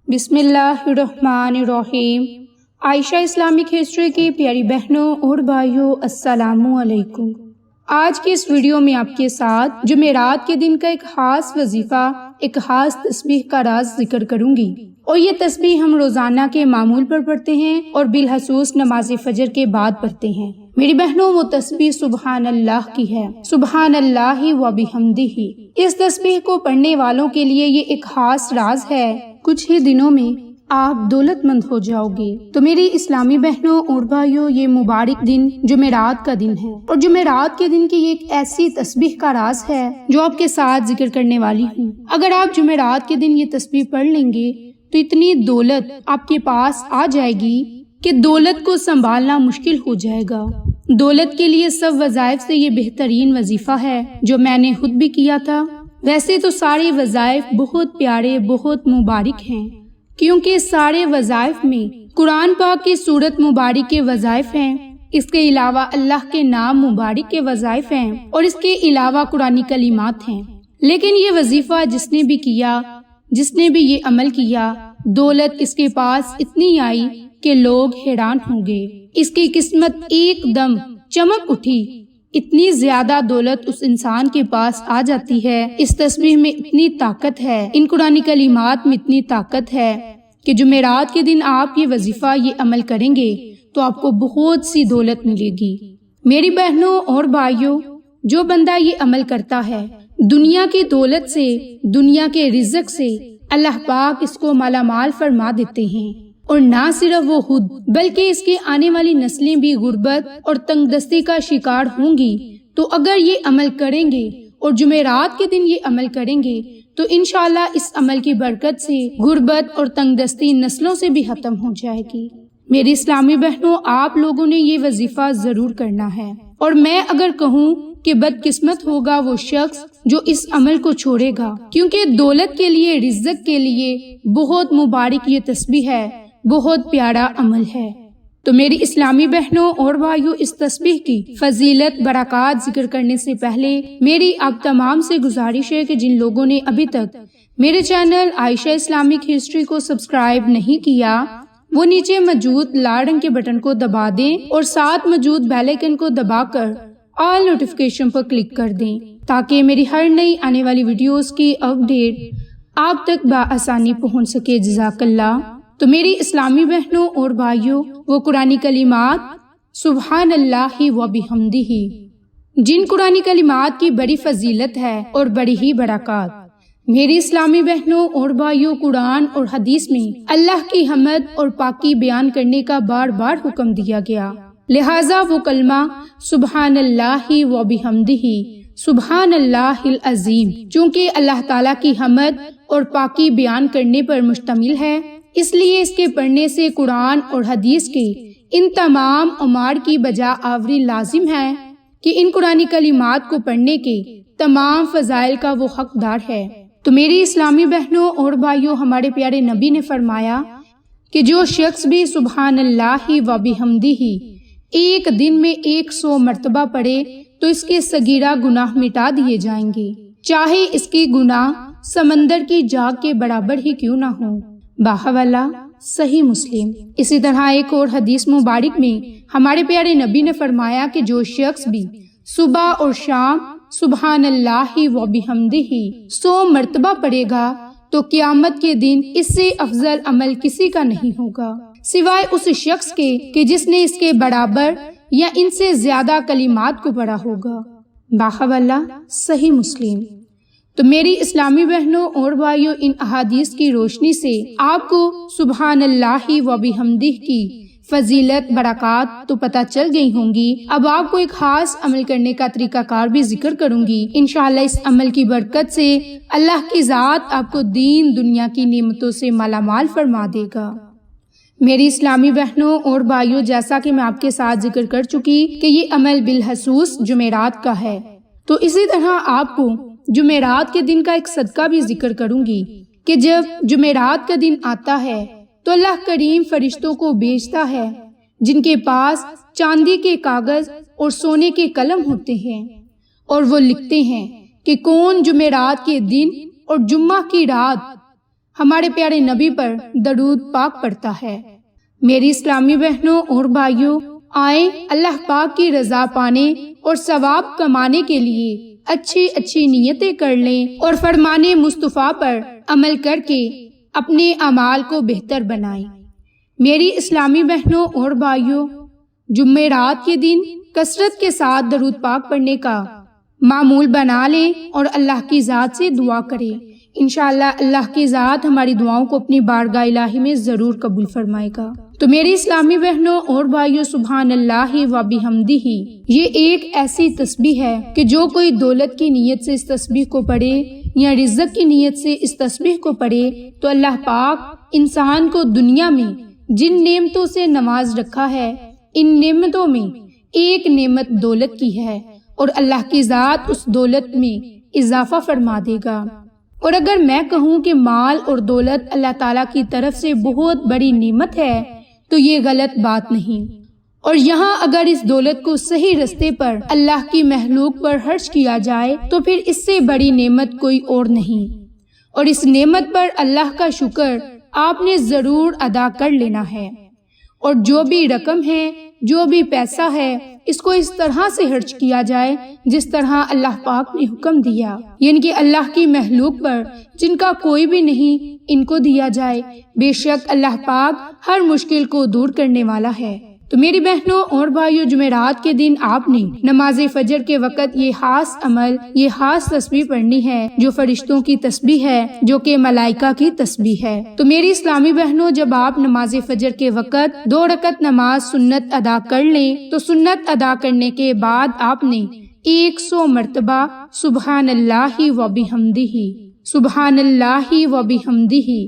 बिस्मिल्लाहिर्रहमानिर्रहीम। Ayesha Islamic history की प्यारी बहनों और भाइयों, अस्सलामु अलैकुम। आज की इस वीडियो में आपके साथ जुमेरात के दिन का एक खास वजीफा, एक खास तस्बीह का राज जिक्र करूंगी। और ये तस्बीह हम रोजाना के मामूल पर पढ़ते हैं और बिलखसूस नमाज फजर के बाद पढ़ते हैं। मेरी बहनों, वो तस्बीह सुबहान अल्लाह की है, सुबहान अल्लाहि व बिहम्दिही। इस तस्बीह को पढ़ने वालों के लिए ये एक खास राज है। कुछ ही दिनों में आप दौलतमंद हो जाओगे। तो मेरी इस्लामी बहनों और भाइयों, ये मुबारक दिन जुमेरात का दिन है और जुमेरात के दिन की एक ऐसी तस्बीह का राज है जो आपके साथ जिक्र करने वाली हूँ। अगर आप जुमेरात के दिन ये तस्बीह पढ़ लेंगे तो इतनी दौलत आपके पास आ जाएगी कि दौलत को संभालना मुश्किल हो जाएगा। दौलत के लिए सब वज़ाइफ से ये बेहतरीन वजीफा है जो मैंने खुद भी किया था। वैसे तो सारे वज़ाइफ बहुत प्यारे, बहुत मुबारक हैं, क्योंकि सारे वज़ाइफ में कुरान पाक की सूरत मुबारक के वज़ाइफ हैं। इसके अलावा अल्लाह के नाम मुबारक के वज़ाइफ हैं और इसके अलावा कुरानी कलिमात हैं। लेकिन ये वजीफा जिसने भी किया, जिसने भी ये अमल किया, दौलत इसके पास इतनी आई कि लोग हैरान हो गए। इसकी किस्मत एकदम चमक उठी। इतनी ज्यादा दौलत उस इंसान के पास आ जाती है। इस तस्बीह में इतनी ताकत है, इन कुरानी कलिमात में इतनी ताकत है कि जुमेरात के दिन आप ये वजीफा, ये अमल करेंगे तो आपको बहुत सी दौलत मिलेगी। मेरी बहनों और भाइयों, जो बंदा ये अमल करता है, दुनिया की दौलत से, दुनिया के रिज़्क से अल्लाह पाक इसको मालामाल फरमा देते हैं। और ना सिर्फ वो खुद बल्कि इसके आने वाली नस्लें भी गुर्बत और तंगदस्ती का शिकार होंगी। तो अगर ये अमल करेंगे और जुमेरात के दिन ये अमल करेंगे तो इंशाल्लाह इस अमल की बरकत से गुर्बत और तंगदस्ती नस्लों से भी खत्म हो जाएगी। मेरी इस्लामी बहनों, आप लोगों ने ये वजीफा जरूर करना है। और मैं अगर कहूँ कि बदकिस्मत होगा वो शख्स जो इस अमल को छोड़ेगा, क्योंकि दौलत के लिए, रिज़्क के लिए बहुत मुबारक ये तस्बीह है, बहुत प्यारा अमल है। तो मेरी इस्लामी बहनों और भाइयों, इस तस्बीह की फजीलत, बरक़ात जिक्र करने से पहले मेरी आप तमाम से गुजारिश है कि जिन लोगों ने अभी तक मेरे चैनल आयशा इस्लामिक हिस्ट्री को सब्सक्राइब नहीं किया, वो नीचे मौजूद लाल रंग के बटन को दबा दें और साथ मौजूद बेल आइकन को दबाकर ऑल नोटिफिकेशन पर क्लिक कर दें, ताकि मेरी हर नई आने वाली वीडियोस की अपडेट आप तक बआसानी पहुंच सके। जज़ाकल्लाह। तो मेरी इस्लामी बहनों और भाइयों, वो कुरानी कलिमात सुबहान अल्लाहि व बिहम्दिही, जिन कुरानी कलिमात की बड़ी फजीलत है और बड़ी ही बरक़ात। मेरी इस्लामी बहनों और भाइयों, कुरान और हदीस में अल्लाह की हमद और पाकी बयान करने का बार बार हुक्म दिया गया। लिहाजा वो कलमा सुबहान अल्लाहि व बिहम्दिही, सुबहान अल्लाहिल अज़ीम, चूँकि अल्लाह ताला की हमद और पाकी बयान करने पर मुश्तमिल है, इसलिए इसके पढ़ने से कुरान और हदीस के इन तमाम उमार की बजा आवरी लाजिम है कि इन कुरानी कलिमात को पढ़ने के तमाम फजाइल का वो हकदार है। तो मेरी इस्लामी बहनों और भाइयों, हमारे प्यारे नबी ने फरमाया कि जो शख्स भी सुबहान अल्लाहि व बिहम्दिही एक दिन में 100 मर्तबा पढ़े तो इसके सगीरा गुनाह मिटा दिए जाएंगे, चाहे इसके गुनाह समंदर की जाग के बराबर ही क्यों ना हो। बाहवाला सही मुस्लिम। इसी तरह एक और हदीस मुबारक में हमारे प्यारे नबी ने फरमाया कि जो शख्स भी सुबह और शाम सुबहान अल्लाहि व बिहम्दिही 100 मर्तबा पढ़ेगा तो क़यामत के दिन इससे अफजल अमल किसी का नहीं होगा, सिवाय उस शख्स के कि जिसने इसके बराबर या इनसे ज्यादा कलिमात को पढ़ा होगा। बाहवाला सही मुस्लिम। तो मेरी इस्लामी बहनों और भाइयों, इन अहादीस की रोशनी से आपको सुबहान अल्लाहि व बिहम्दिही की फजीलत, बरक़ात तो पता चल गई होंगी। अब आपको एक खास अमल करने का तरीकाकार भी जिक्र करूंगी। इंशाअल्लाह इस अमल की बरकत से अल्लाह की ज़ात आपको दीन दुनिया की नेमतों से मालामाल फरमा देगा। मेरी इस्लामी बहनों और भाइयों, जैसा कि मैं आपके साथ जिक्र कर चुकी कि ये अमल बिलखसूस जुमेरात का है, तो इसी तरह आपको जुमेरात के दिन का एक सदका भी जिक्र करूंगी कि जब जुमेरात का दिन आता है तो अल्लाह करीम फरिश्तों को भेजता है जिनके पास चांदी के कागज और सोने के कलम होते हैं, और वो लिखते हैं कि कौन जुमेरात के दिन और जुम्मा की रात ہمارے پیارے نبی پر درود پاک پڑھتا ہے۔ میری اسلامی بہنوں اور بھائیوں، آئیں اللہ پاک کی رضا پانے اور ثواب کمانے کے لیے اچھی نیتیں کر لیں اور فرمان مصطفیٰ پر عمل کر کے اپنے اعمال کو بہتر بنائیں۔ میری اسلامی بہنوں اور بھائیوں، جمعرات کے دن کثرت کے ساتھ درود پاک پڑھنے کا معمول بنا لیں اور اللہ کی ذات سے دعا کریں۔ انشاءاللہ اللہ کی ذات ہماری دعاؤں کو اپنی بارگاہ الہی میں ضرور قبول فرمائے گا۔ تو میری اسلامی بہنوں اور بھائیوں، سبحان اللہ و بحمدہ یہ ایک ایسی تسبیح ہے کہ جو کوئی دولت کی نیت سے اس تسبیح کو پڑھے یا رزق کی نیت سے اس تسبیح کو پڑھے تو اللہ پاک انسان کو دنیا میں جن نعمتوں سے نواز رکھا ہے، ان نعمتوں میں ایک نعمت دولت کی ہے اور اللہ کی ذات اس دولت میں اضافہ فرما دے گا۔ اور اگر میں کہوں کہ مال اور دولت اللہ تعالیٰ کی طرف سے بہت بڑی نعمت ہے تو یہ غلط بات نہیں، اور یہاں اگر اس دولت کو صحیح رستے پر اللہ کی مخلوق پر خرچ کیا جائے تو پھر اس سے بڑی نعمت کوئی اور نہیں، اور اس نعمت پر اللہ کا شکر آپ نے ضرور ادا کر لینا ہے۔ اور جو بھی رقم ہے، جو بھی پیسہ ہے، اس کو اس طرح سے خرچ کیا جائے جس طرح اللہ پاک نے حکم دیا، یعنی کہ اللہ کی مخلوق پر جن کا کوئی بھی نہیں ان کو دیا جائے۔ بے شک اللہ پاک ہر مشکل کو دور کرنے والا ہے۔ تو میری بہنوں اور بھائیوں، جمعرات کے دن آپ نے نماز فجر کے وقت یہ خاص عمل، یہ خاص تسبیح پڑھنی ہے جو فرشتوں کی تسبیح ہے، جو کہ ملائکہ کی تسبیح ہے۔ تو میری اسلامی بہنوں، جب آپ نماز فجر کے وقت 2 رکعت نماز سنت ادا کر لیں تو سنت ادا کرنے کے بعد آپ نے 100 مرتبہ سبحان اللہ و بحمدہ، سبحان اللہ و بحمدہ،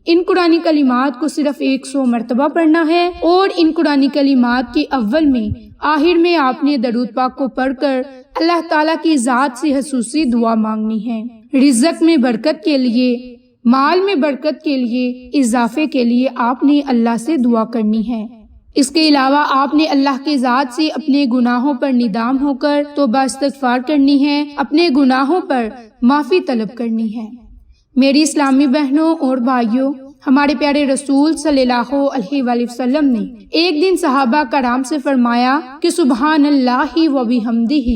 ان قرآنی کلمات کو صرف 100 مرتبہ پڑھنا ہے، اور ان قرآنی کلمات کے اول میں آخر میں آپ نے درود پاک کو پڑھ کر اللہ تعالیٰ کی ذات سے خصوصی دعا مانگنی ہے، رزق میں برکت کے لیے، مال میں برکت کے لیے، اضافے کے لیے آپ نے اللہ سے دعا کرنی ہے۔ اس کے علاوہ آپ نے اللہ کی ذات سے اپنے گناہوں پر ندام ہو کر توبہ استغفار کرنی ہے، اپنے گناہوں پر معافی طلب کرنی ہے۔ میری اسلامی بہنوں اور بھائیوں، ہمارے پیارے رسول صلی اللہ علیہ وآلہ وسلم نے ایک دن صحابہ کرام سے فرمایا کہ سبحان اللہ و بحمدہ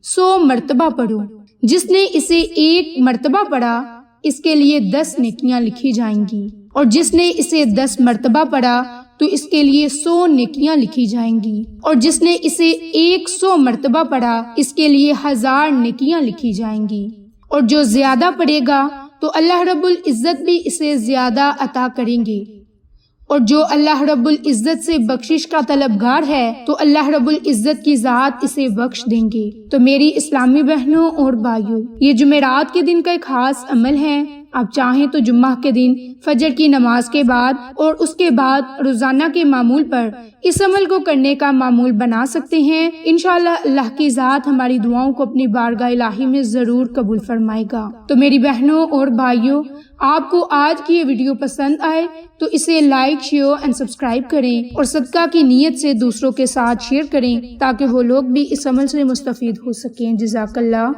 100 مرتبہ پڑھو، جس نے اسے 1 مرتبہ پڑھا اس کے لیے 10 نیکیاں لکھی جائیں گی، اور جس نے اسے 10 مرتبہ پڑھا تو اس کے لیے 100 نیکیاں لکھی جائیں گی، اور جس نے اسے 100 مرتبہ پڑھا اس کے لیے 1000 نیکیاں لکھی جائیں گی، اور جو زیادہ پڑھے گا تو اللہ رب العزت بھی اسے زیادہ عطا کریں گے، اور جو اللہ رب العزت سے بخشش کا طلبگار ہے تو اللہ رب العزت کی ذات اسے بخش دیں گے۔ تو میری اسلامی بہنوں اور بھائیوں، یہ جمعرات کے دن کا ایک خاص عمل ہے۔ آپ چاہیں تو جمعہ کے دن فجر کی نماز کے بعد اور اس کے بعد روزانہ کے معمول پر اس عمل کو کرنے کا معمول بنا سکتے ہیں۔ انشاءاللہ اللہ کی ذات ہماری دعاؤں کو اپنی بارگاہ الہی میں ضرور قبول فرمائے گا۔ تو میری بہنوں اور بھائیوں، آپ کو آج کی یہ ویڈیو پسند آئے تو اسے لائک، شیئر اینڈ سبسکرائب کریں، اور صدقہ کی نیت سے دوسروں کے ساتھ شیئر کریں تاکہ وہ لوگ بھی اس عمل سے مستفید ہو سکیں۔ جزاک اللہ۔